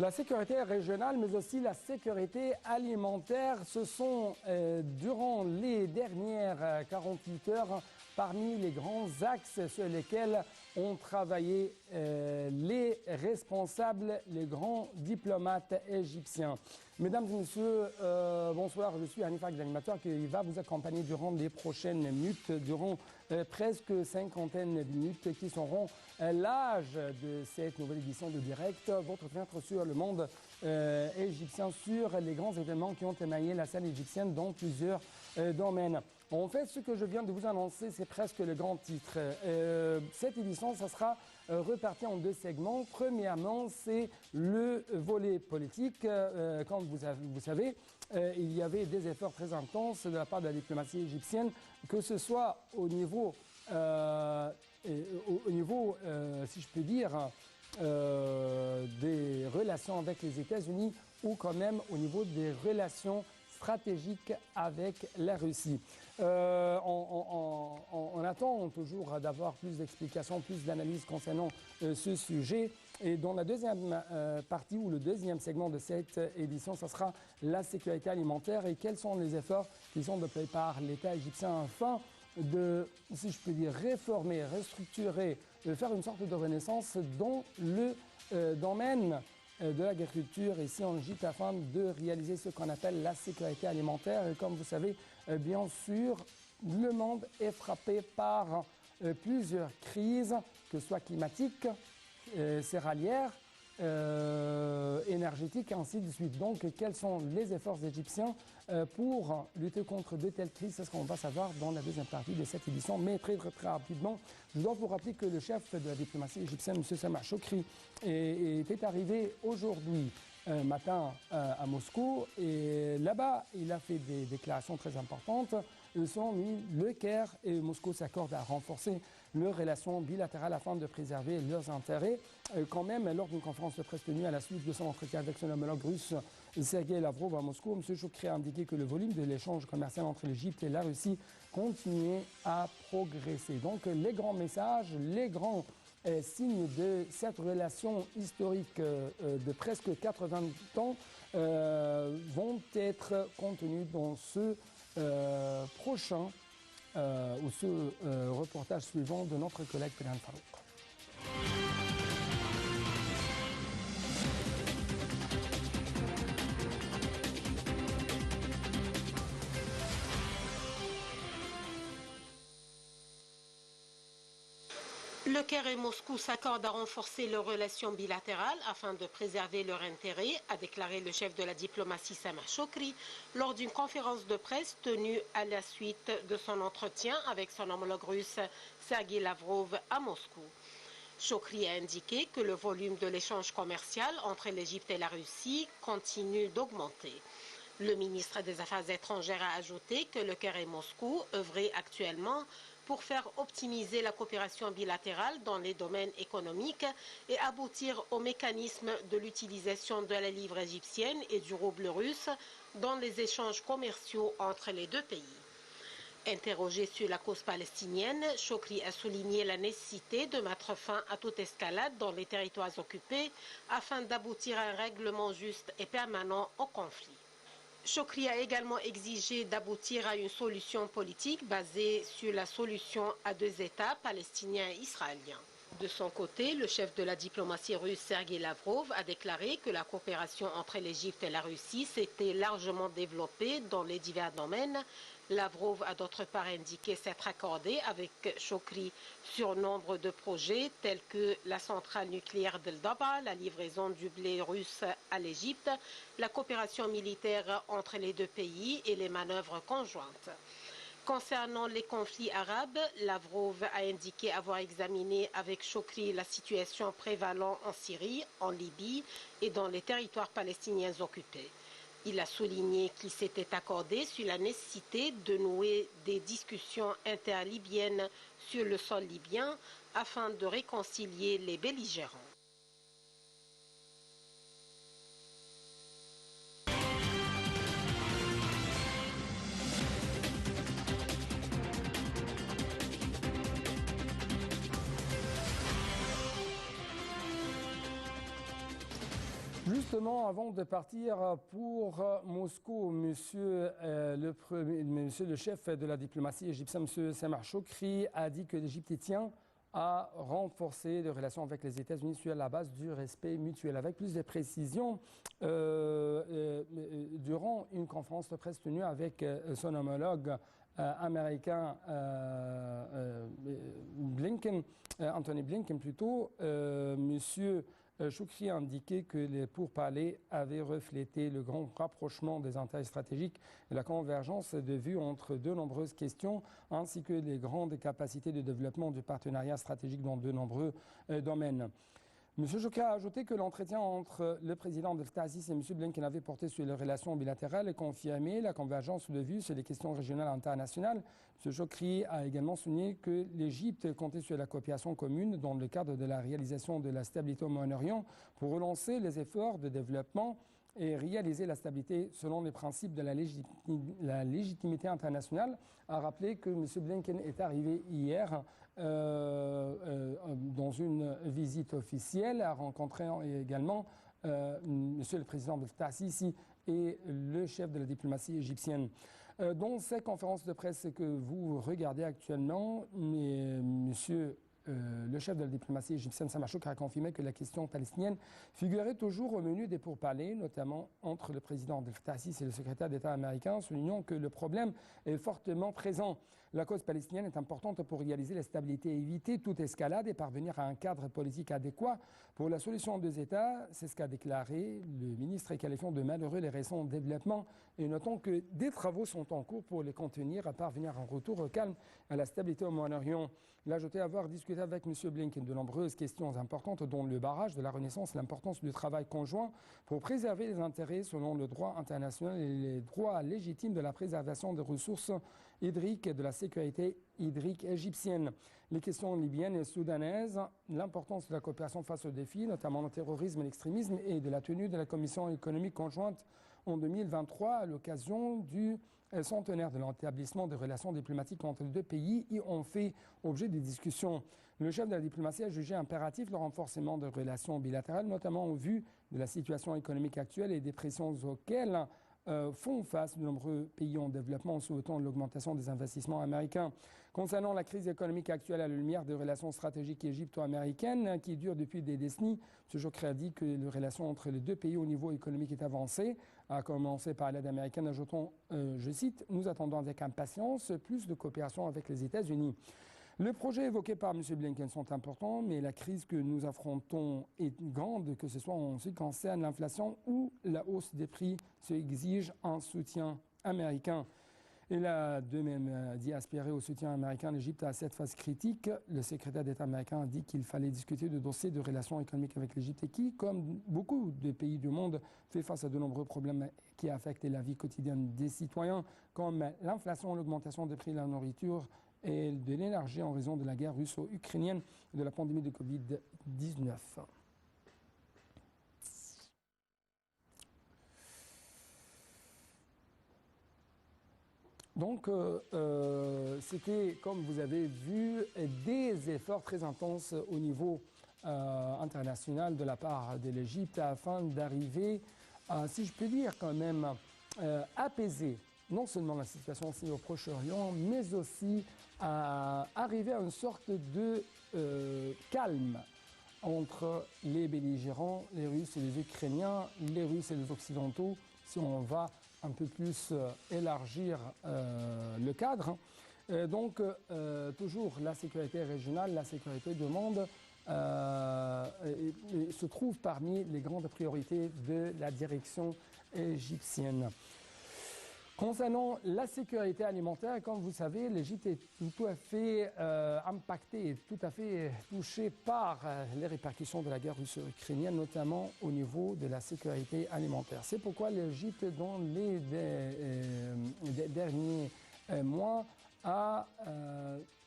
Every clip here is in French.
La sécurité régionale, mais aussi la sécurité alimentaire, ce sont, durant les dernières 48 heures, parmi les grands axes sur lesquels ont travaillé les responsables, les grands diplomates égyptiens. Mesdames et messieurs, bonsoir, je suis Hanifa, l'animateur qui va vous accompagner durant les prochaines minutes, durant presque cinquantaine de minutes qui seront l'âge de cette nouvelle édition de Direct, votre fenêtre sur le monde égyptien, sur les grands événements qui ont émaillé la scène égyptienne dans plusieurs domaines. En fait, ce que je viens de vous annoncer, c'est presque le grand titre. Cette édition, ça sera reparti en deux segments. Premièrement, c'est le volet politique. Comme vous savez, il y avait des efforts très intenses de la part de la diplomatie égyptienne, que ce soit au niveau, si je peux dire, des relations avec les États-Unis ou quand même au niveau des relations stratégique avec la Russie. On attend toujours d'avoir plus d'explications, plus d'analyses concernant ce sujet. Et dans la deuxième partie ou le deuxième segment de cette édition, ce sera la sécurité alimentaire et quels sont les efforts qui sont déployés par l'État égyptien afin de, si je peux dire, réformer, restructurer, de faire une sorte de renaissance dans le domaine de l'agriculture ici en Égypte afin de réaliser ce qu'on appelle la sécurité alimentaire. Et comme vous savez, bien sûr, le monde est frappé par plusieurs crises, que ce soit climatiques, céréalières, énergétiques, ainsi de suite. Donc, quels sont les efforts égyptiens pour lutter contre de telles crises? C'est ce qu'on va savoir dans la deuxième partie de cette édition. Mais très rapidement, je dois vous rappeler que le chef de la diplomatie égyptienne, M. Sameh Shoukry, était arrivé aujourd'hui matin à Moscou. Et là-bas, il a fait des déclarations très importantes. Selon lui, le Caire et Moscou s'accordent à renforcer leurs relations bilatérales afin de préserver leurs intérêts. Quand même, lors d'une conférence de presse tenue à la suite de son entretien avec son homologue russe, Sergei Lavrov à Moscou, M. Shoukry a indiqué que le volume de l'échange commercial entre l'Égypte et la Russie continuait à progresser. Donc, les grands messages, les grands signes de cette relation historique de presque 80 ans vont être contenus dans ce prochain ou ce reportage suivant de notre collègue Pélan Farouk. Le Caire et Moscou s'accordent à renforcer leurs relations bilatérales afin de préserver leurs intérêts, a déclaré le chef de la diplomatie Sameh Shoukry lors d'une conférence de presse tenue à la suite de son entretien avec son homologue russe Sergei Lavrov à Moscou. Shoukry a indiqué que le volume de l'échange commercial entre l'Égypte et la Russie continue d'augmenter. Le ministre des Affaires étrangères a ajouté que le Caire et Moscou œuvraient actuellement pour faire optimiser la coopération bilatérale dans les domaines économiques et aboutir au mécanisme de l'utilisation de la livre égyptienne et du rouble russe dans les échanges commerciaux entre les deux pays. Interrogé sur la cause palestinienne, Shoukry a souligné la nécessité de mettre fin à toute escalade dans les territoires occupés afin d'aboutir à un règlement juste et permanent au conflit. Shoukry a également exigé d'aboutir à une solution politique basée sur la solution à deux États, palestinien et israélien. De son côté, le chef de la diplomatie russe Sergei Lavrov a déclaré que la coopération entre l'Égypte et la Russie s'était largement développée dans les divers domaines. Lavrov a d'autre part indiqué s'être accordé avec Shoukry sur nombre de projets tels que la centrale nucléaire d'El-Dab'a, la livraison du blé russe à l'Égypte, la coopération militaire entre les deux pays et les manœuvres conjointes. Concernant les conflits arabes, Lavrov a indiqué avoir examiné avec Shoukry la situation prévalant en Syrie, en Libye et dans les territoires palestiniens occupés. Il a souligné qu'il s'était accordé sur la nécessité de nouer des discussions interlibyennes sur le sol libyen afin de réconcilier les belligérants. Justement, avant de partir pour Moscou, monsieur le chef de la diplomatie égyptienne, M. Samar Chokri, a dit que l'Égypte tient à renforcer les relations avec les États-Unis sur la base du respect mutuel. Avec plus de précisions, durant une conférence de presse tenue avec son homologue américain Anthony Blinken plutôt, monsieur Chokri a indiqué que les pourparlers avaient reflété le grand rapprochement des intérêts stratégiques et la convergence de vues entre de nombreuses questions, ainsi que les grandes capacités de développement du partenariat stratégique dans de nombreux domaines. M. Chokri a ajouté que l'entretien entre le président Abdel Fattah el-Sisi et M. Blinken avait porté sur les relations bilatérales et confirmé la convergence de vues sur les questions régionales et internationales. M. Chokri a également souligné que l'Égypte comptait sur la coopération commune dans le cadre de la réalisation de la stabilité au Moyen-Orient pour relancer les efforts de développement et réaliser la stabilité selon les principes de la légitimité internationale. A rappelé que M. Blinken est arrivé hier dans une visite officielle, a rencontré également Monsieur le Président Abdel Fattah el-Sisi et le chef de la diplomatie égyptienne. Dans ces conférences de presse que vous regardez actuellement, Monsieur le chef de la diplomatie égyptienne, Samar Chokri, a confirmé que la question palestinienne figurait toujours au menu des pourparlers, notamment entre le président Abdel Fattah el-Sisi et le secrétaire d'État américain, soulignant que le problème est fortement présent. La cause palestinienne est importante pour réaliser la stabilité et éviter toute escalade et parvenir à un cadre politique adéquat pour la solution des États. C'est ce qu'a déclaré le ministre et qualifiant de malheureux les récents développements et notons que des travaux sont en cours pour les contenir à parvenir à un retour au calme à la stabilité au Moyen-Orient. Il a ajouté avoir discuté avec M. Blinken de nombreuses questions importantes dont le barrage de la Renaissance, l'importance du travail conjoint pour préserver les intérêts selon le droit international et les droits légitimes de la préservation des ressources hydriques et de la sécurité hydrique égyptienne. Les questions libyennes et soudanaises, l'importance de la coopération face aux défis, notamment le terrorisme et l'extrémisme, et de la tenue de la Commission économique conjointe en 2023 à l'occasion du centenaire de l'établissement des relations diplomatiques entre les deux pays y ont fait objet des discussions. Le chef de la diplomatie a jugé impératif le renforcement des relations bilatérales, notamment au vu de la situation économique actuelle et des pressions auxquelles font face de nombreux pays en développement en souhaitant l'augmentation des investissements américains. Concernant la crise économique actuelle à la lumière des relations stratégiques égypto-américaines qui durent depuis des décennies, M. Chokri a dit que les relations entre les deux pays au niveau économique est avancée, à commencer par l'aide américaine, ajoutant, je cite, « Nous attendons avec impatience plus de coopération avec les États-Unis ». Les projets évoqués par M. Blinken sont importants, mais la crise que nous affrontons est grande, que ce soit en ce qui concerne l'inflation ou la hausse des prix, ce exige un soutien américain. Il a de même dit aspirer au soutien américain l'Égypte à cette phase critique. Le secrétaire d'État américain a dit qu'il fallait discuter de dossiers de relations économiques avec l'Égypte qui, comme beaucoup de pays du monde, fait face à de nombreux problèmes qui affectent la vie quotidienne des citoyens, comme l'inflation, l'augmentation des prix de la nourriture, et de l'énergie en raison de la guerre russo-ukrainienne et de la pandémie de Covid-19. Donc, c'était, comme vous avez vu, des efforts très intenses au niveau international de la part de l'Égypte afin d'arriver à, si je peux dire quand même, apaiser non seulement la situation aussi au Proche-Orient, mais aussi à arriver à une sorte de calme entre les belligérants, les Russes et les Ukrainiens, les Russes et les Occidentaux, si on va un peu plus élargir le cadre. Donc, toujours la sécurité régionale, la sécurité du monde se trouve parmi les grandes priorités de la direction égyptienne. Concernant la sécurité alimentaire, comme vous savez, l'Égypte est tout à fait impactée et tout à fait touchée par les répercussions de la guerre russo-ukrainienne, notamment au niveau de la sécurité alimentaire. C'est pourquoi l'Égypte, dans les derniers mois, a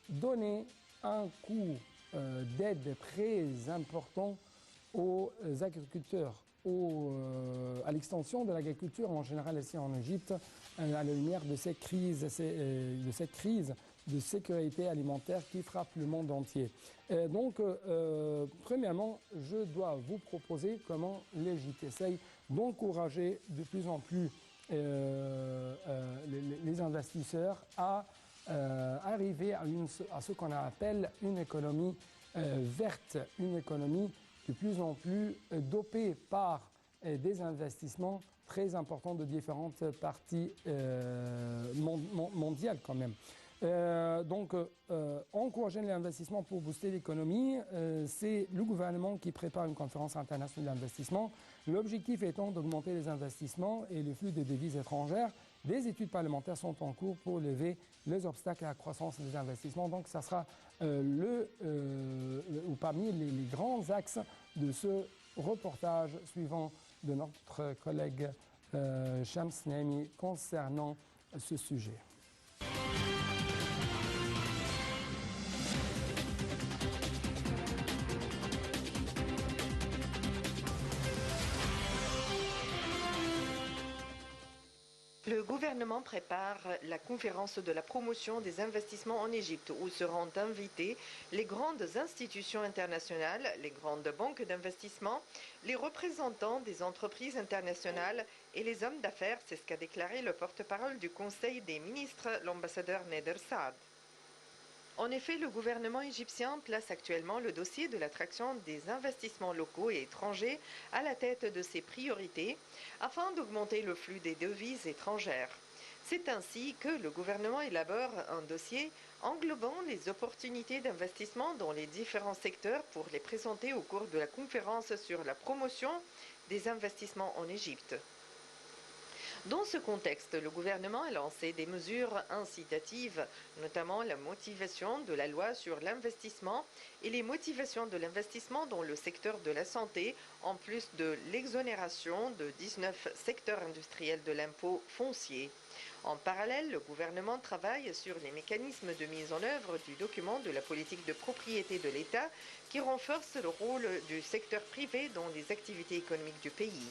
donné un coup d'aide très important aux agriculteurs, à l'extension de l'agriculture en général ici en Égypte, à la lumière de cette crise de sécurité alimentaire qui frappe le monde entier. Donc, premièrement, je dois vous proposer comment l'Égypte essaye d'encourager de plus en plus les investisseurs à arriver à ce qu'on appelle une économie verte, une économie de plus en plus dopée par des investissements très importants de différentes parties mondiales quand même. Encourager l'investissement pour booster l'économie, c'est le gouvernement qui prépare une conférence internationale d'investissement. L'objectif étant d'augmenter les investissements et le flux de devises étrangères. Des études parlementaires sont en cours pour lever les obstacles à la croissance des investissements. Donc, ça sera parmi les grands axes de ce reportage suivant de notre collègue Shams Naimi concernant ce sujet. Le gouvernement prépare la conférence de la promotion des investissements en Égypte où seront invités les grandes institutions internationales, les grandes banques d'investissement, les représentants des entreprises internationales et les hommes d'affaires. C'est ce qu'a déclaré le porte-parole du Conseil des ministres, l'ambassadeur Nader Saad. En effet, le gouvernement égyptien place actuellement le dossier de l'attraction des investissements locaux et étrangers à la tête de ses priorités afin d'augmenter le flux des devises étrangères. C'est ainsi que le gouvernement élabore un dossier englobant les opportunités d'investissement dans les différents secteurs pour les présenter au cours de la conférence sur la promotion des investissements en Égypte. Dans ce contexte, le gouvernement a lancé des mesures incitatives, notamment la motivation de la loi sur l'investissement et les motivations de l'investissement dans le secteur de la santé, en plus de l'exonération de 19 secteurs industriels de l'impôt foncier. En parallèle, le gouvernement travaille sur les mécanismes de mise en œuvre du document de la politique de propriété de l'État qui renforce le rôle du secteur privé dans les activités économiques du pays.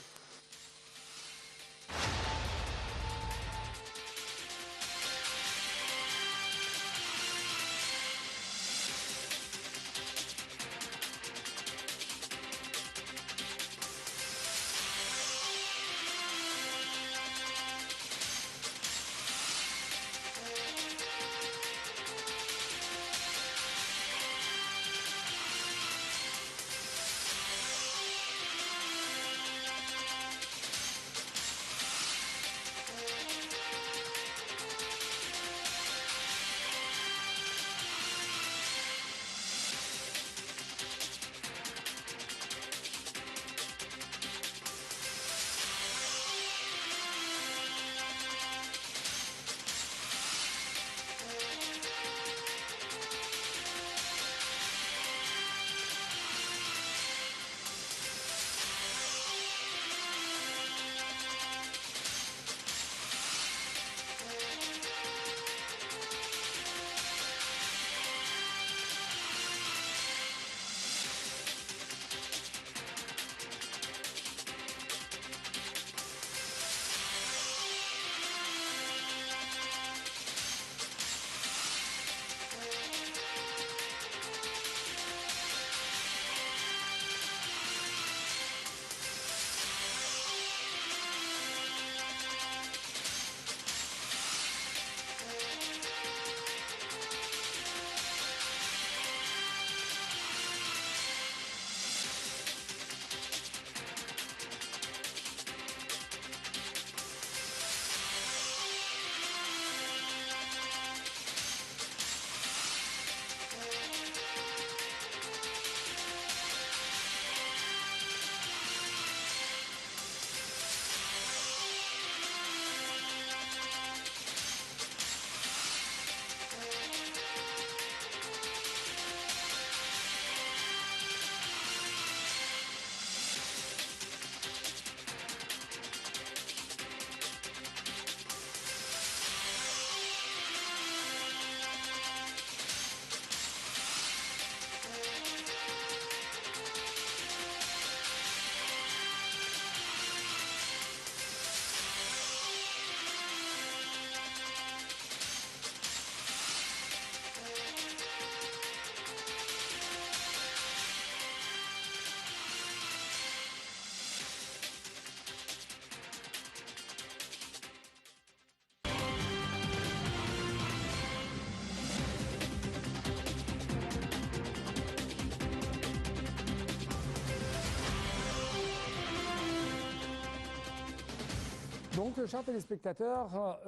Donc, chers téléspectateurs,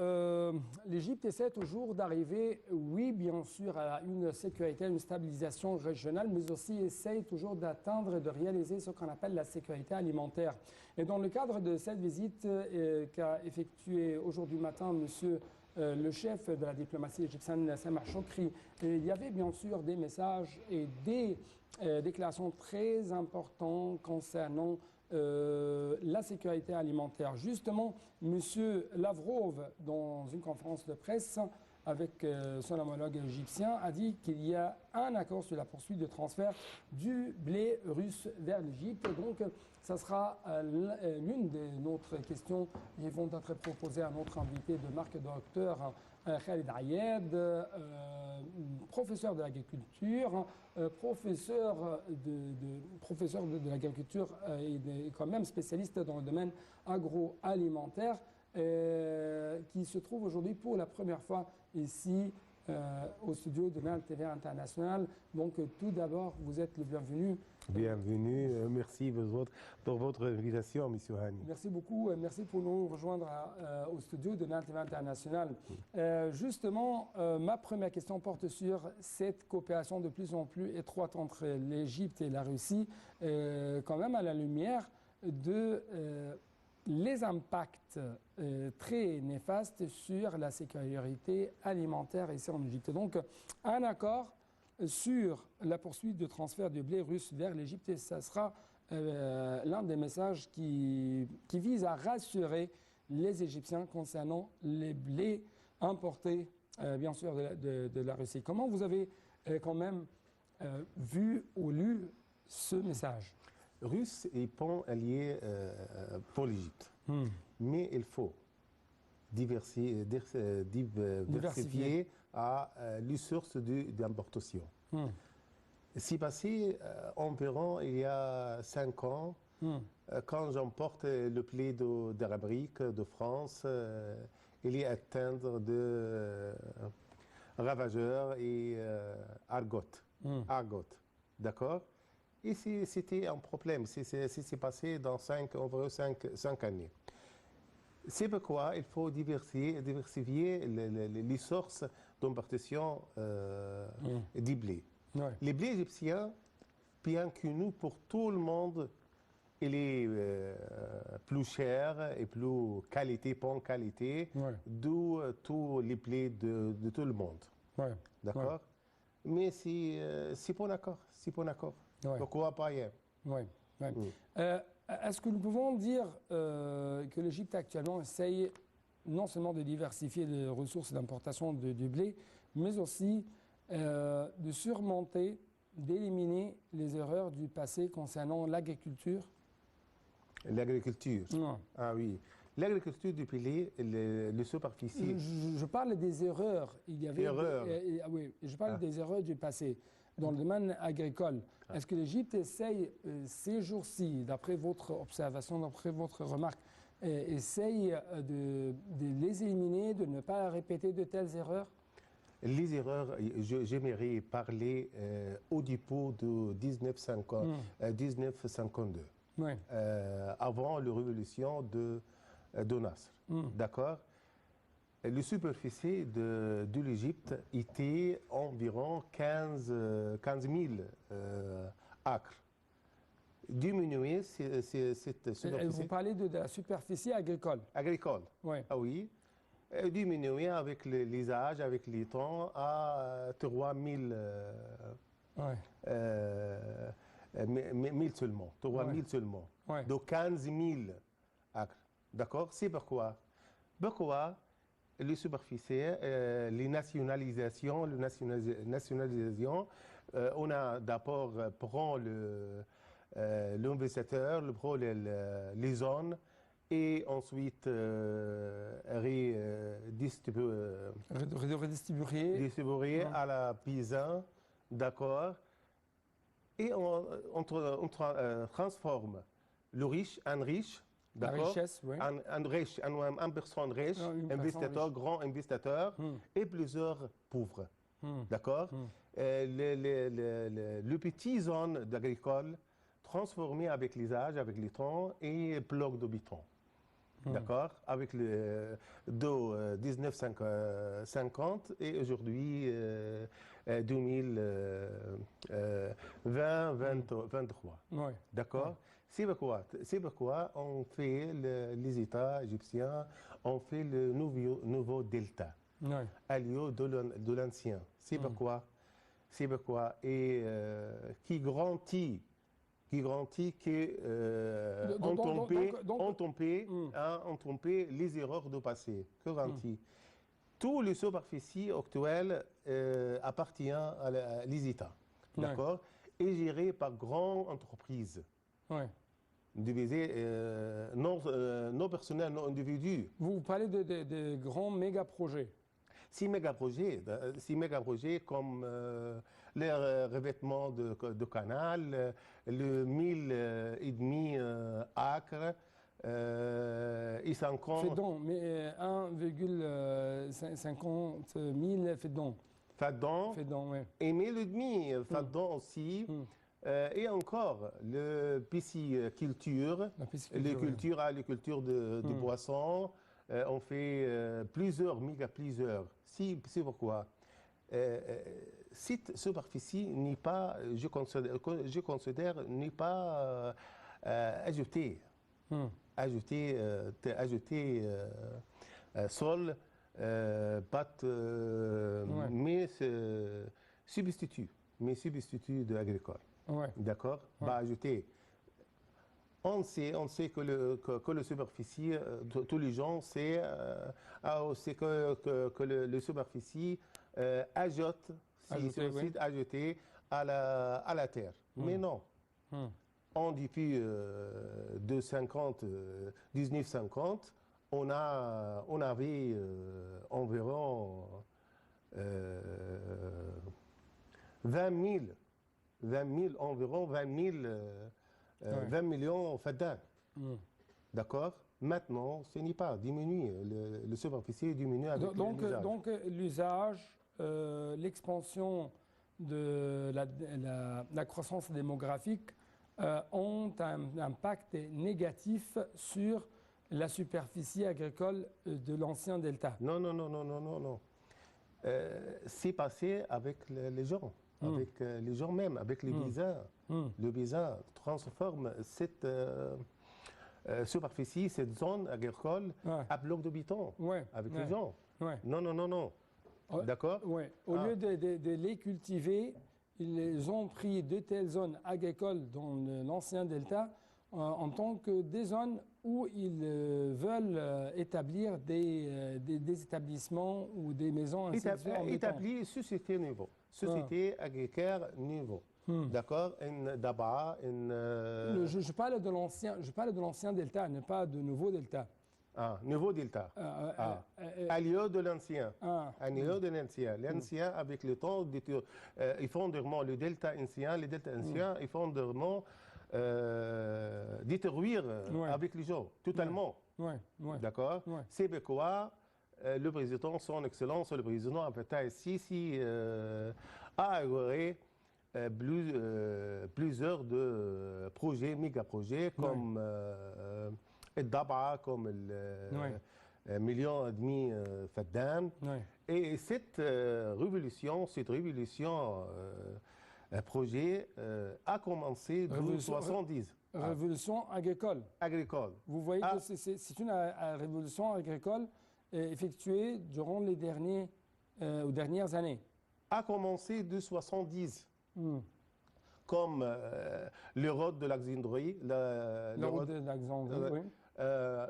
l'Égypte essaie toujours d'arriver, oui, bien sûr, à une sécurité, à une stabilisation régionale, mais aussi essaie toujours d'atteindre et de réaliser ce qu'on appelle la sécurité alimentaire. Et dans le cadre de cette visite qu'a effectuée aujourd'hui matin monsieur le chef de la diplomatie égyptienne, Samah Shoukry, il y avait bien sûr des messages et des déclarations très importantes concernant la sécurité alimentaire. Justement, M. Lavrov, dans une conférence de presse avec son homologue égyptien, a dit qu'il y a un accord sur la poursuite de transfert du blé russe vers l'Égypte. Donc, ça sera l'une de notre questions qui vont être proposées à notre invité de marque, docteur Khalid Ayed, professeur de l'agriculture, professeur de l'agriculture et quand même spécialiste dans le domaine agroalimentaire, qui se trouve aujourd'hui pour la première fois ici au studio de Nile TV International. Donc tout d'abord, vous êtes le bienvenu. Bienvenue, merci pour votre invitation, M. Hani. Merci beaucoup, merci pour nous rejoindre au studio de Nile TV International. Justement, ma première question porte sur cette coopération de plus en plus étroite entre l'Égypte et la Russie, quand même à la lumière de les impacts très néfastes sur la sécurité alimentaire ici en Égypte. Donc, un accord sur la poursuite de transfert du blé russe vers l'Égypte, et ça sera l'un des messages qui vise à rassurer les Égyptiens concernant les blés importés, bien sûr, de la Russie. Comment vous avez quand même vu ou lu ce message? Russe et pas allié pour l'Égypte. Mais il faut diversifier à les sources d'importation. C'est passé environ il y a 5 ans, quand j'emporte le blé d'Arabrique de France, il est atteint de ravageurs et argotes. D'accord? Et c'était un problème. C'est passé dans 5 années. C'est pourquoi il faut diversifier les sources d'importation du blé. Ouais. Les blés égyptiens, bien connu pour tout le monde, il est plus cher et plus qualité, bonne qualité, Ouais. d'où tous les blés de tout le monde. Ouais. D'accord? Mais c'est pas d'accord. Ouais. Pourquoi pas hier? Oui. Est-ce que nous pouvons dire que l'Égypte actuellement essaye non seulement de diversifier les ressources d'importation du blé, mais aussi de surmonter, d'éliminer les erreurs du passé concernant l'agriculture? L'agriculture. Non. Ah oui. L'agriculture du blé, le superficie. Je parle des erreurs. Il y avait Erreurs. Oui, je parle des erreurs du passé dans le domaine agricole. Est-ce que l'Égypte essaye ces jours-ci, d'après votre observation, d'après votre remarque, essaye de les éliminer, de ne pas répéter de telles erreurs? Les erreurs, j'aimerais parler au dépôt de 1952, Oui. avant la révolution de Nasser. D'accord? La superficie de l'Égypte était environ 15 000 acres. Diminuer cette superficie. Vous parlez de la superficie agricole? Agricole. Oui. Ah oui. Diminuer avec les âges, avec les temps, à 3 000 seulement. 3 000 seulement. Ouais. De 15 000 acres. D'accord? C'est pourquoi les superficies, les nationalisations, on a d'abord prend l'investisseur, les zones, et ensuite redistribuer à la paysan, d'accord, et on transforme le riche en riche. La richesse, oui. Une personne riche, investisseur, grand investisseur, et plusieurs pauvres. D'accord? Le petit zone d'agricole transformé avec les âges, avec les temps et blocs de béton. d'accord, avec le de 1950 et aujourd'hui 2023. Ouais. D'accord? C'est pourquoi on fait les États égyptiens, on fait le nouveau delta Ouais. à lieu de l'ancien. C'est pourquoi? C'est pourquoi? Et qui garantit que on trompait les erreurs du passé. Que garantit? Tout les superficie actuelle appartient à les États, d'accord? Et géré par grandes entreprises. Ouais. Divisé non personnels, non individus. Vous parlez de grands méga-projets. Six méga-projets comme les revêtements de canal, le 1000 acres et 50. Fait donc, mais 1,50 000 fait donc. Fadon, Fait donc, ouais. et 1000 Fadon aussi. Et encore, le pisciculture, La pisciculture, les cultures de boissons, on fait plusieurs. C'est pourquoi cette superficie n'est pas, je considère n'est pas ajoutée. Ajouter sol, pâte, mais substitut de l'agricole. Ouais. D'accord? Bah, ajouter. On sait que le superficie, tous les gens, c'est que le superficie ajoute, ajouter à la terre. Mais non. Depuis 1950, on avait environ 20 millions Faddan. D'accord? Maintenant, ce n'est pas diminué. Le superficie diminue avec l'usage. Donc l'usage, l'expansion de la croissance démographique ont un impact négatif sur la superficie agricole de l'ancien delta. Non. C'est passé avec les gens. Avec les gens même, avec les paysans. Le paysan transforme cette superficie, cette zone agricole à bloc de béton avec les gens. Non. D'accord? Au lieu de les cultiver, ils ont pris de telles zones agricoles dans l'ancien delta en tant que des zones où ils veulent établir des établissements ou des maisons. Établir société nouveau. Société agricole nouveau. D'accord? Je parle de l'ancien delta, ne pas de nouveau delta. Nouveau delta. À lieu de l'ancien. L'ancien, avec le temps, effondrement, le delta ancien, effondrement, détruire avec les gens, totalement. D'accord? C'est pourquoi le président, son Excellence, le président Abdel Sisi, a agréé plusieurs de projets, méga-projets, comme Daba, comme le 1,5 million Faddan. Et cette révolution projet a commencé en 70. Révolution agricole. Vous voyez que c'est une révolution agricole effectuée durant les dernières années. A commencé de 70. Comme le road de l'Alexandrie,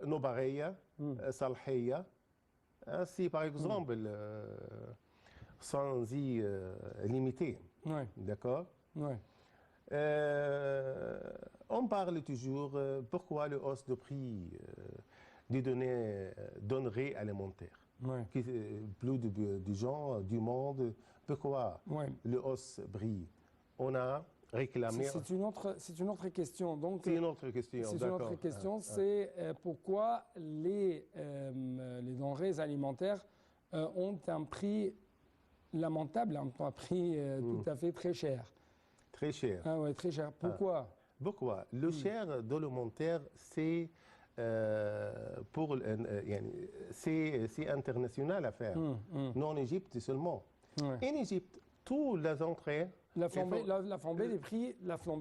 Nobareya, Salhiya. Si par exemple, sans y limiter. D'accord? On parle toujours pourquoi le hausse de prix des denrées alimentaires. Plus de gens, du monde, pourquoi le hausse brille? On a réclamé. C'est une autre question. C'est une autre question. C'est pourquoi les denrées alimentaires ont un prix lamentable, un prix tout à fait très cher. Très cher. Très cher. Pourquoi? Le cher de l'alimentaire, c'est c'est international à faire, non en Égypte seulement. En Égypte, toutes les entrées... La flambée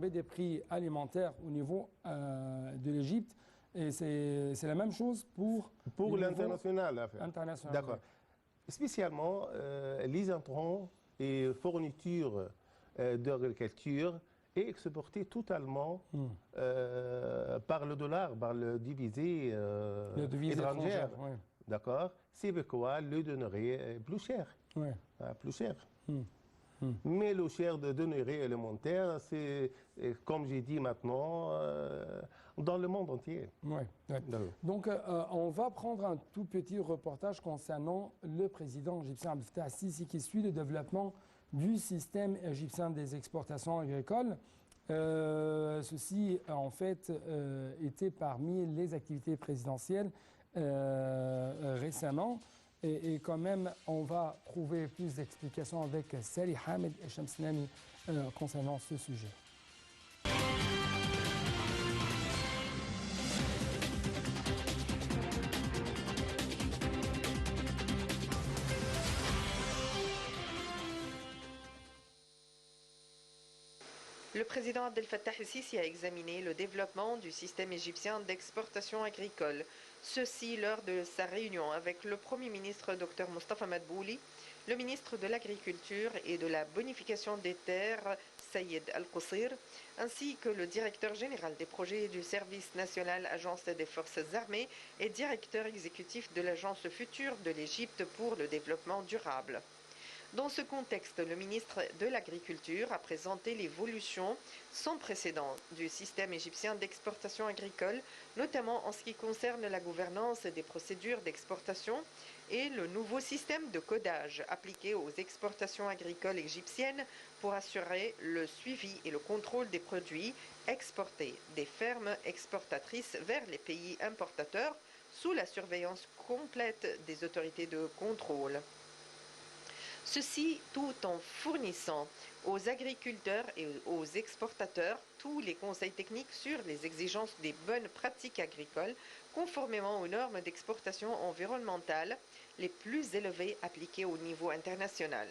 des prix alimentaires au niveau de l'Égypte, et c'est la même chose pour l'international à faire. D'accord. Spécialement, les intrants et fournitures d'agriculture est exporté totalement par le dollar, par le divisé étrangère. D'accord. C'est pourquoi le denrée est plus cher. Plus cher. Mais le cher de denrée élémentaire, c'est, comme j'ai dit maintenant, dans le monde entier. Donc, on va prendre un tout petit reportage concernant le président égyptien Abdel Fattah al-Sisi qui suit le développement du système égyptien des exportations agricoles. Ceci, en fait, était parmi les activités présidentielles récemment. Et quand même, on va trouver plus d'explications avec Salih Hamed et Shamslani concernant ce sujet. Le président Abdel Fattah al-Sisi a examiné le développement du système égyptien d'exportation agricole. Ceci lors de sa réunion avec le Premier ministre Dr Mostafa Madbouli, le ministre de l'Agriculture et de la Bonification des Terres, Sayed Al-Qusir, ainsi que le directeur général des projets du Service national Agence des forces armées et directeur exécutif de l'Agence future de l'Égypte pour le développement durable. Dans ce contexte, le ministre de l'Agriculture a présenté l'évolution sans précédent du système égyptien d'exportation agricole, notamment en ce qui concerne la gouvernance des procédures d'exportation et le nouveau système de codage appliqué aux exportations agricoles égyptiennes pour assurer le suivi et le contrôle des produits exportés des fermes exportatrices vers les pays importateurs sous la surveillance complète des autorités de contrôle. Ceci tout en fournissant aux agriculteurs et aux exportateurs tous les conseils techniques sur les exigences des bonnes pratiques agricoles conformément aux normes d'exportation environnementale les plus élevées appliquées au niveau international,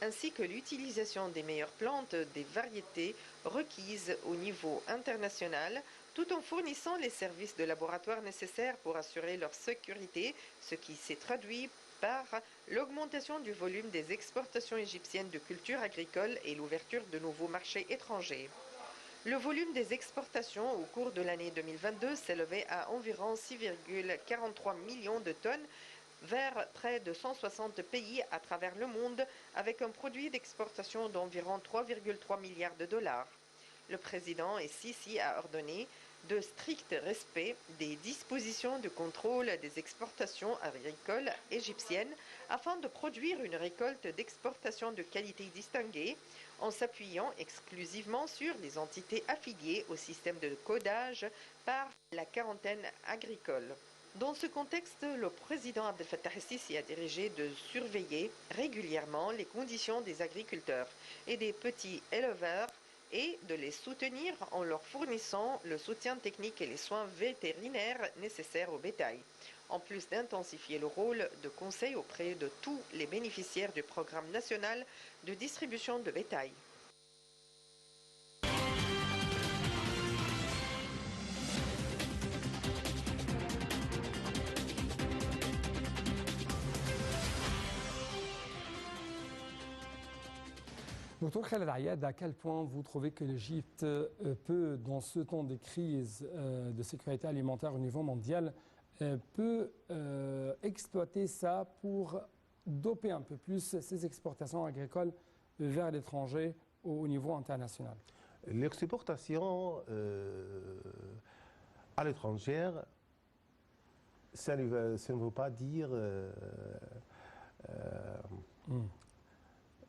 ainsi que l'utilisation des meilleures plantes, des variétés requises au niveau international, tout en fournissant les services de laboratoire nécessaires pour assurer leur sécurité, ce qui s'est traduit par l'augmentation du volume des exportations égyptiennes de cultures agricoles et l'ouverture de nouveaux marchés étrangers. Le volume des exportations au cours de l'année 2022 s'élevait à environ 6,43 millions de tonnes vers près de 160 pays à travers le monde, avec un produit d'exportation d'environ 3,3 milliards de dollars. Le président Sisi a ordonné de strict respect des dispositions de contrôle des exportations agricoles égyptiennes afin de produire une récolte d'exportation de qualité distinguée en s'appuyant exclusivement sur les entités affiliées au système de codage par la quarantaine agricole. Dans ce contexte, le président Abdel Fattah al-Sisi a dirigé de surveiller régulièrement les conditions des agriculteurs et des petits éleveurs et de les soutenir en leur fournissant le soutien technique et les soins vétérinaires nécessaires au bétail, en plus d'intensifier le rôle de conseil auprès de tous les bénéficiaires du programme national de distribution de bétail. Docteur Khaled Ayad, à quel point vous trouvez que l'Égypte peut, dans ce temps de crise de sécurité alimentaire au niveau mondial, peut exploiter ça pour doper un peu plus ses exportations agricoles vers l'étranger au niveau international? L'exportation à l'étranger, ça ne veut pas dire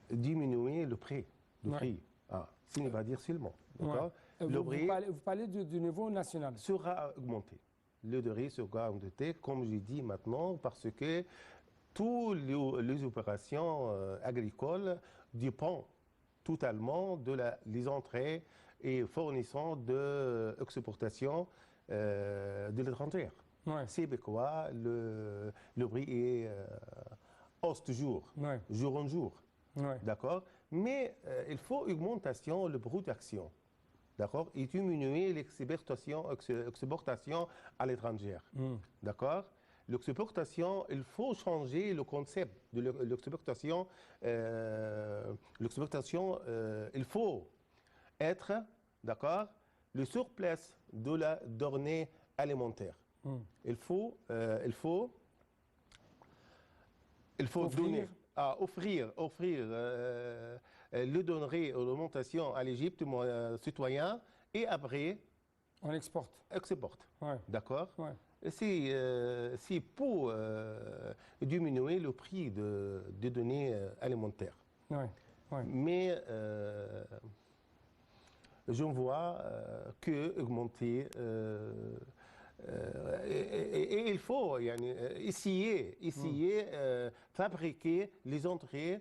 diminuer le prix. Ce n'est pas dire seulement. Vous parlez du niveau national. Sera augmenté. Le riz sera augmenté, comme je dis maintenant, parce que toutes les opérations agricoles dépendent totalement de les entrées et fournissants d'exportation de l'étranger. Ouais. C'est pourquoi le prix est hausse toujours, jour en jour. Ouais. D'accord? Mais il faut augmentation le production. D'accord? Et diminuer l'exportation à l'étranger. D'accord? L'exportation, il faut changer le concept de l'exportation. L'exportation, il faut être, d'accord, le surplus de la donnée alimentaire. Il faut donner, offrir le donner l'augmentation à l'Égypte, citoyen, et après on exporte. Ouais. D'accord? Ouais. C'est pour diminuer le prix des données alimentaires. Ouais. Ouais. Mais je vois que augmenter et il faut essayer fabriquer les entrées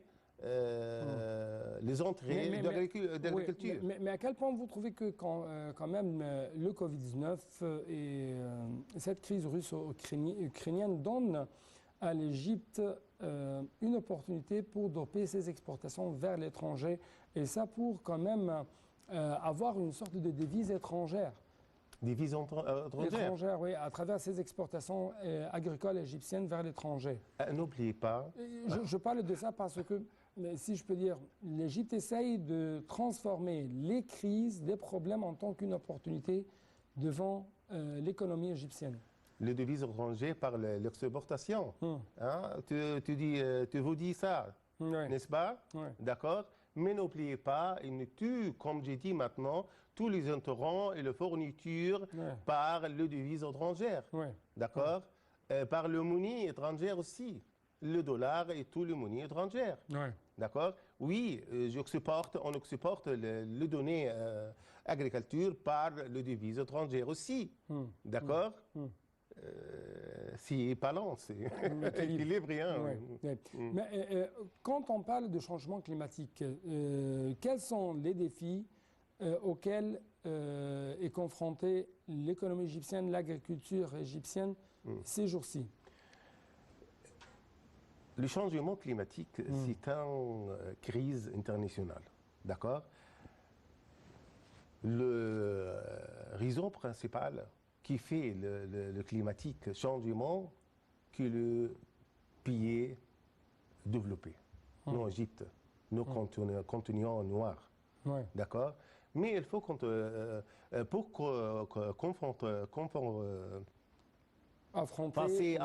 d'agriculture. Mais à quel point vous trouvez que quand même le Covid-19 et cette crise russo-ukrainienne donnent à l'Égypte une opportunité pour doper ses exportations vers l'étranger, et ça pour quand même avoir une sorte de devise étrangère? Devises étrangères, oui, à travers ces exportations agricoles égyptiennes vers l'étranger. N'oubliez pas. Je parle de ça parce que, si je peux dire, l'Égypte essaye de transformer les crises, les problèmes en tant qu'une opportunité devant l'économie égyptienne. Les devises étrangères par l'exportation. Hein? Tu vous dis ça, n'est-ce pas? D'accord? Mais n'oubliez pas, il ne tue, comme j'ai dit maintenant, tous les intrants et les fournitures par le devise étrangère. D'accord? Par le monnaie étrangère aussi. Le dollar et tout le monnaie étrangère. D'accord? Oui, on exporte les données agriculture par le devise étrangère aussi. D'accord? C'est balance, c'est équilibré. Mais quand on parle de changement climatique, quels sont les défis auxquels est confrontée l'économie égyptienne, l'agriculture égyptienne ces jours-ci? Le changement climatique, c'est une crise internationale. D'accord? La raison principale qui fait le climatique changement, que le pays développé. Nous, en Égypte, nous continuons noirs. D'accord? Mais il faut passer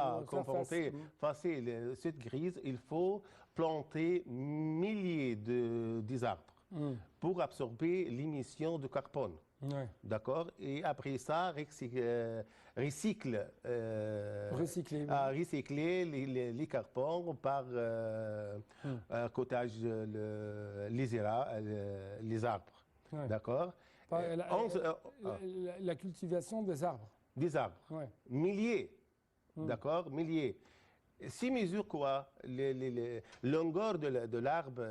cette crise, il faut planter milliers d'arbres pour absorber l'émission de carbone. D'accord? Et après ça, recycler les carbones par cottage les arbres. D'accord? La cultivation des arbres. Des arbres. Milliers. D'accord? Milliers. Si mesure quoi? Longueur de l'arbre,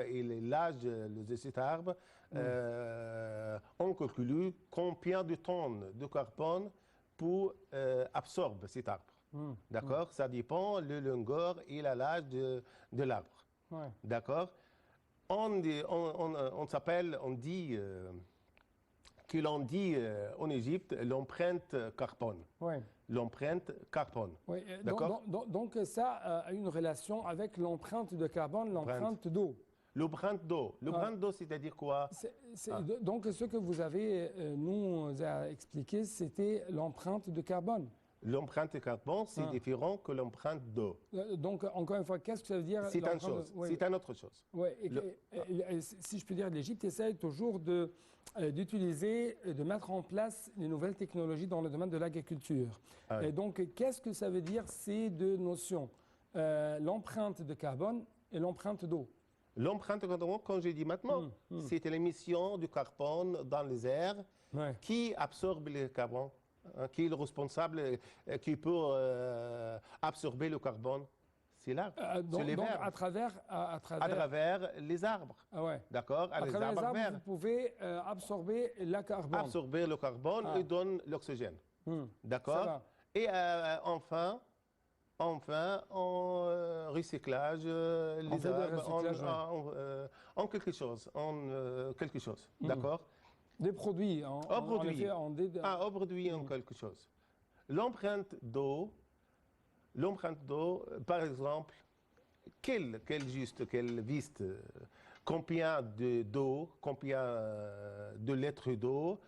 et l'âge de cet arbre, on calcule combien de tonnes de carbone pour absorber cet arbre. D'accord? Ça dépend de la longueur et l'âge de l'arbre. D'accord? On dit que l'on dit en Égypte l'empreinte carbone. L'empreinte carbone. D'accord? Donc ça a une relation avec l'empreinte de carbone, l'empreinte d'eau. L'empreinte d'eau. L'empreinte d'eau, c'est-à-dire quoi? Donc ce que vous avez nous a expliqué, c'était l'empreinte de carbone. L'empreinte de carbone, c'est différent que l'empreinte d'eau. Donc, encore une fois, qu'est-ce que ça veut dire? C'est une chose. C'est une autre chose. Si je peux dire, l'Égypte essaye toujours d'utiliser, de mettre en place les nouvelles technologies dans le domaine de l'agriculture. Et donc, qu'est-ce que ça veut dire ces deux notions? L'empreinte de carbone et l'empreinte d'eau. L'empreinte de carbone, comme j'ai dit maintenant, c'est l'émission du carbone dans les airs qui absorbe le carbone. Qui est le responsable, qui peut absorber le carbone. c'est l'arbre. Donc à travers les arbres. Ah ouais. D'accord? À travers les arbres, vous pouvez absorber le carbone. Absorber le carbone et donner l'oxygène. D'accord? Et enfin, en recyclage, les arbres en quelque chose. D'accord? Des produits. En quelque chose. L'empreinte d'eau, par exemple, quelle viste, combien d'eau, combien de litres d'eau,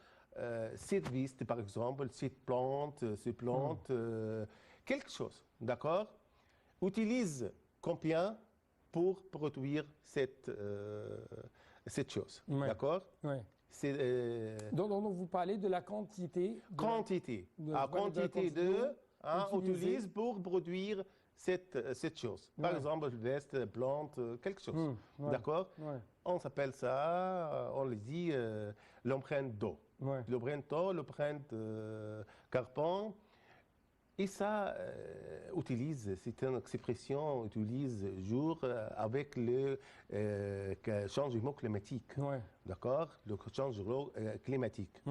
cette viste, par exemple, cette plante, quelque chose, d'accord? Utilise combien pour produire cette chose, d'accord? Oui. Donc vous parlez de la quantité. Quantité utilise pour produire cette chose. Par exemple, veste, plante, quelque chose. D'accord? On s'appelle ça, on le dit, l'empreinte d'eau. L'empreinte carbone. Et ça c'est une expression utilise jour avec le changement climatique. D'accord? Le changement climatique.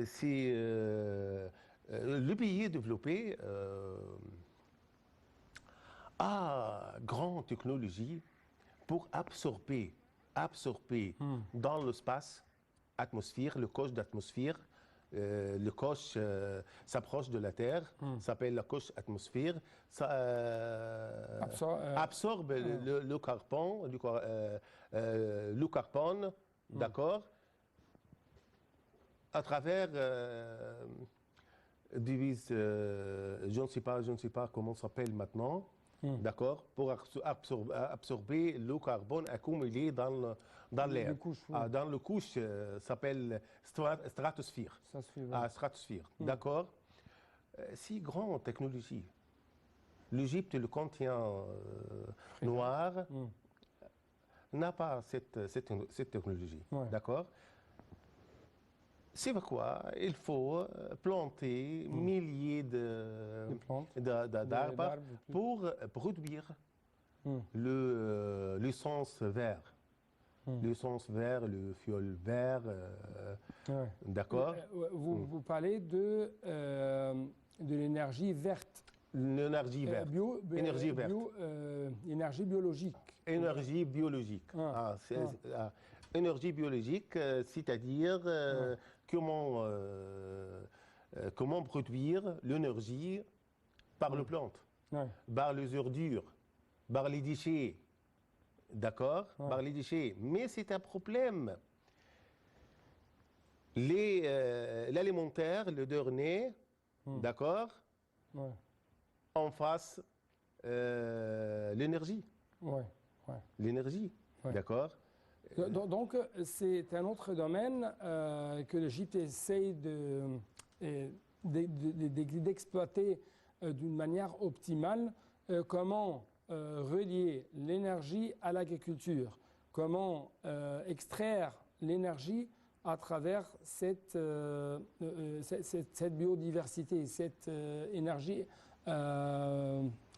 C'est le pays développé a grande technologie pour absorber dans l'espace atmosphère, le couche d'atmosphère. Le couche s'approche de la Terre, s'appelle la couche atmosphère, ça absorbe le carbone, d'accord, à travers divise, je ne sais pas comment ça s'appelle maintenant, d'accord, pour absorber le carbone accumulé dans l'air. Dans le couche, s'appelle stratosphère. Stratosphère, d'accord. Si grande technologie. L'Égypte, le continent noir, n'a pas cette technologie, d'accord. C'est pourquoi il faut planter milliers d'arbres pour produire l'essence vert. L'essence vert, le fioul vert, d'accord. Vous parlez de l'énergie verte. L'énergie verte. Énergie verte. Énergie biologique. Énergie biologique. Énergie biologique, c'est-à-dire comment produire l'énergie par les plantes, par les ordures, par les déchets. D'accord? Par les déchets. Mais c'est un problème. L'alimentaire, le dernier, d'accord? En face, l'énergie. L'énergie, d'accord? Donc, c'est un autre domaine que l'Égypte essaye d'exploiter d'une manière optimale. Comment relier l'énergie à l'agriculture? Comment extraire l'énergie à travers cette biodiversité, cette énergie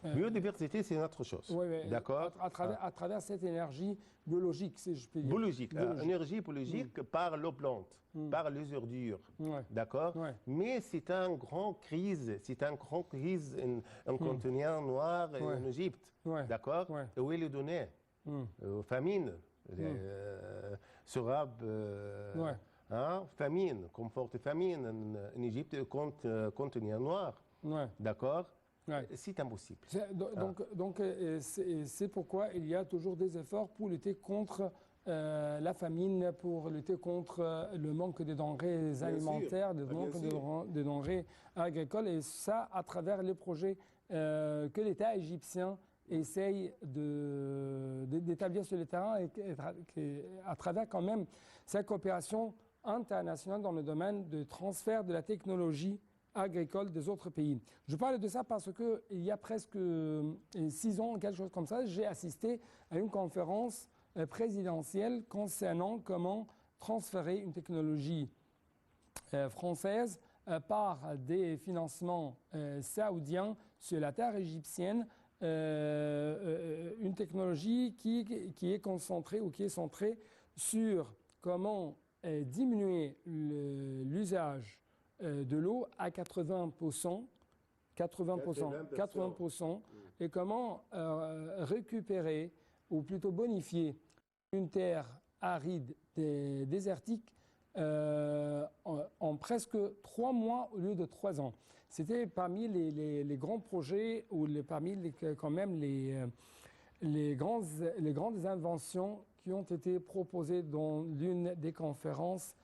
biodiversité, c'est une autre chose. D'accord. À travers cette énergie biologique, si je peux dire. Biologique. Énergie biologique par les plantes, par les ordures. D'accord. Mais c'est une grande crise. C'est une grande crise en continent noir en Égypte. D'accord. Où est les données? Famine. Famine, comme forte famine en Égypte, continent noir. D'accord. C'est impossible. Donc c'est pourquoi il y a toujours des efforts pour lutter contre la famine, pour lutter contre le manque de denrées alimentaires, le manque de denrées agricoles, et ça à travers les projets que l'État égyptien essaye d'établir sur le terrain et à travers quand même sa coopération internationale dans le domaine de transfert de la technologie agricole des autres pays. Je parle de ça parce qu'il y a presque 6 ans, quelque chose comme ça, j'ai assisté à une conférence présidentielle concernant comment transférer une technologie française par des financements saoudiens sur la terre égyptienne une technologie qui est concentrée ou qui est centrée sur comment diminuer l'usage de l'eau à 80%, et comment récupérer, ou plutôt bonifier, une terre aride désertique en presque 3 mois au lieu de 3 ans. C'était parmi les grands projets ou quand même les grandes inventions qui ont été proposées dans l'une des conférences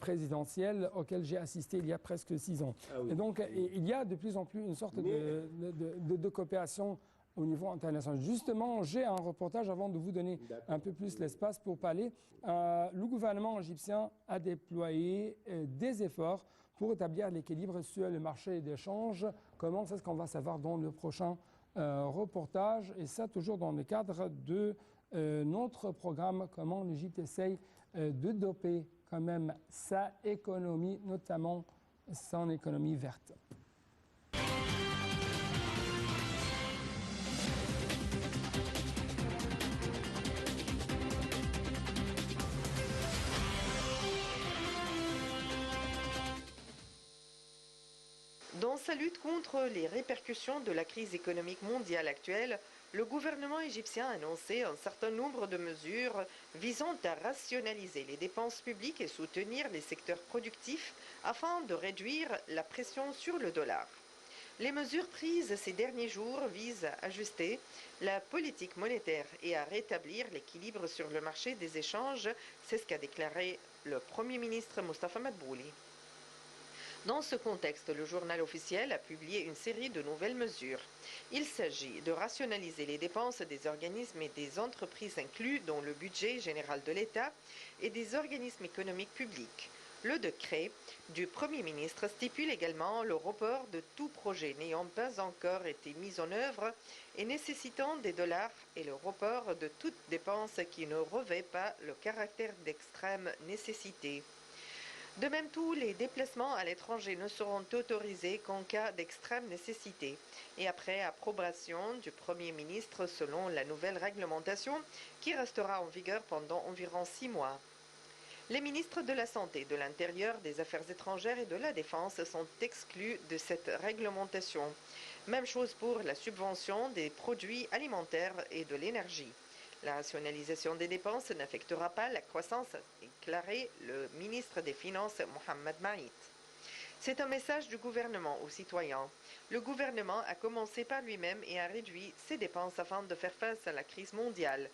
présidentielles auxquelles j'ai assisté il y a presque 6 ans. Ah oui. Et donc, il y a de plus en plus une sorte de coopération au niveau international. Justement, j'ai un reportage avant de vous donner un peu plus l'espace pour parler. Le gouvernement égyptien a déployé des efforts pour établir l'équilibre sur le marché d'échange. Comment c'est ce qu'on va savoir dans le prochain reportage, et ça toujours dans le cadre de notre programme, comment l'Égypte essaye de doper quand même sa économie, notamment son économie verte. Dans sa lutte contre les répercussions de la crise économique mondiale actuelle, le gouvernement égyptien a annoncé un certain nombre de mesures visant à rationaliser les dépenses publiques et soutenir les secteurs productifs afin de réduire la pression sur le dollar. Les mesures prises ces derniers jours visent à ajuster la politique monétaire et à rétablir l'équilibre sur le marché des échanges, c'est ce qu'a déclaré le Premier ministre Mostafa Madbouli. Dans ce contexte, le journal officiel a publié une série de nouvelles mesures. Il s'agit de rationaliser les dépenses des organismes et des entreprises inclus dans le budget général de l'État et des organismes économiques publics. Le décret du Premier ministre stipule également le report de tout projet n'ayant pas encore été mis en œuvre et nécessitant des dollars et le report de toute dépense qui ne revêt pas le caractère d'extrême nécessité. De même, tous les déplacements à l'étranger ne seront autorisés qu'en cas d'extrême nécessité et après approbation du Premier ministre selon la nouvelle réglementation qui restera en vigueur pendant environ 6 mois. Les ministres de la Santé, de l'Intérieur, des Affaires étrangères et de la Défense sont exclus de cette réglementation. Même chose pour la subvention des produits alimentaires et de l'énergie. La rationalisation des dépenses n'affectera pas la croissance, a déclaré le ministre des Finances Mohamed Maït. C'est un message du gouvernement aux citoyens. Le gouvernement a commencé par lui-même et a réduit ses dépenses afin de faire face à la crise mondiale.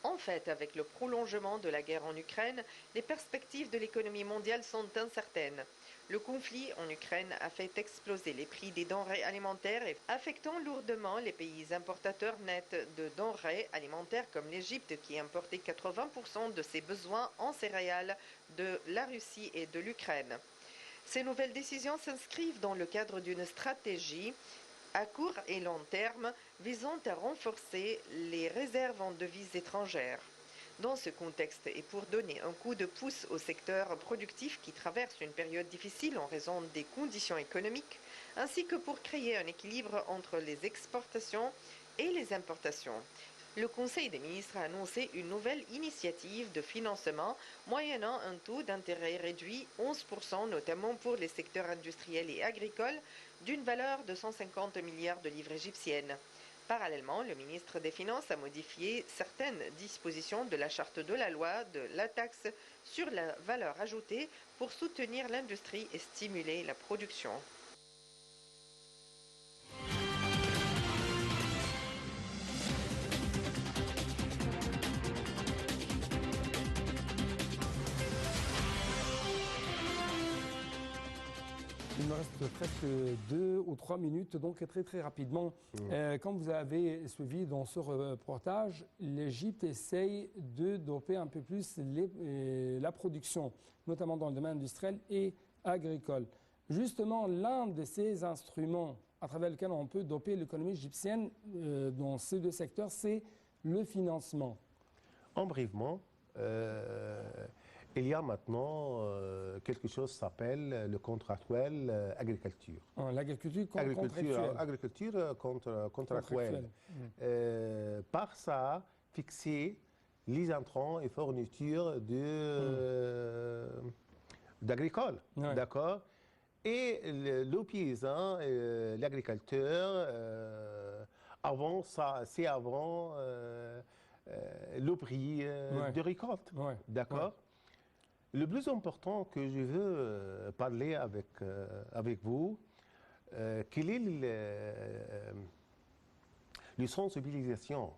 En fait, avec le prolongement de la guerre en Ukraine, les perspectives de l'économie mondiale sont incertaines. Le conflit en Ukraine a fait exploser les prix des denrées alimentaires et affectant lourdement les pays importateurs nets de denrées alimentaires comme l'Égypte qui importait 80% de ses besoins en céréales de la Russie et de l'Ukraine. Ces nouvelles décisions s'inscrivent dans le cadre d'une stratégie à court et long terme visant à renforcer les réserves en devises étrangères. Dans ce contexte et pour donner un coup de pouce au secteur productif qui traverse une période difficile en raison des conditions économiques, ainsi que pour créer un équilibre entre les exportations et les importations, le Conseil des ministres a annoncé une nouvelle initiative de financement moyennant un taux d'intérêt réduit 11%, notamment pour les secteurs industriels et agricoles, d'une valeur de 150 milliards de livres égyptiennes. Parallèlement, le ministre des Finances a modifié certaines dispositions de la charte de la loi de la taxe sur la valeur ajoutée pour soutenir l'industrie et stimuler la production. Il me reste presque 2 ou 3 minutes, donc très rapidement. Comme vous avez suivi dans ce reportage, l'Égypte essaye de doper un peu plus la production, notamment dans le domaine industriel et agricole. Justement, l'un de ces instruments à travers lequel on peut doper l'économie égyptienne dans ces deux secteurs, c'est le financement. Brièvement, Il y a maintenant quelque chose qui s'appelle le contractuel agriculture. L'agriculture contractuelle. Agriculture contractuelle. Par ça, fixer les intrants et fournitures d'agricoles. Ouais. D'accord? Et le paysan, l'agriculteur, avant ça, c'est avant le prix de récolte. Ouais. D'accord? Ouais. Le plus important que je veux parler avec vous, quelle est la sensibilisation,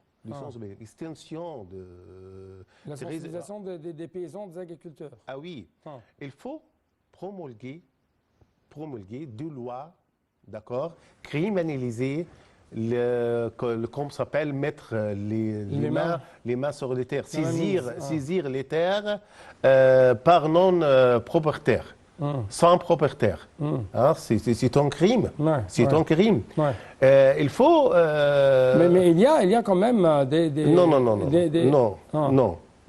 l'extension de... La sensibilisation des paysans, des agriculteurs. Ah oui, il faut promulguer deux lois, d'accord, criminaliser comme ça s'appelle, mettre les mains sur les terres, saisir les terres par non-propriétaire, sans propriétaire. Hein, c'est un crime. Ouais, c'est un crime. Ouais. Il faut... Mais il y a quand même des...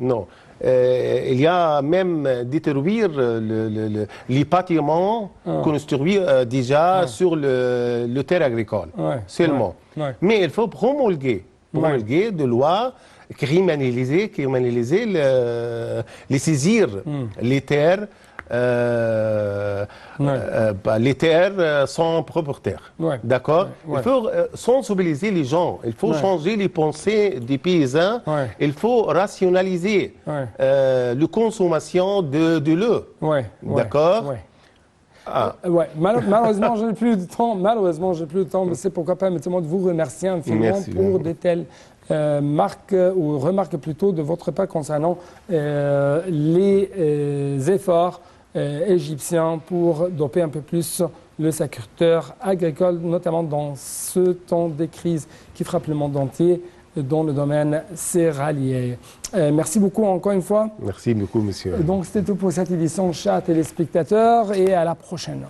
Non. Il y a même détruire les bâtiments construits déjà sur le terre agricole, seulement. Mais il faut promulguer de lois, criminaliser les saisir les terres. Les terres sont propriétaires. D'accord? Il faut sensibiliser les gens, il faut changer les pensées des paysans, il faut rationaliser la consommation de l'eau. D'accord? Malheureusement, je n'ai plus de temps. Mais c'est pourquoi permettez-moi de vous remercier infiniment pour de telles remarques plutôt de votre part concernant les efforts égyptiens pour doper un peu plus le secteur agricole, notamment dans ce temps de crise qui frappe le monde entier dans le domaine céréalier. Merci beaucoup encore une fois. Merci beaucoup, monsieur. Donc, c'était tout pour cette édition, chers téléspectateurs, et à la prochaine.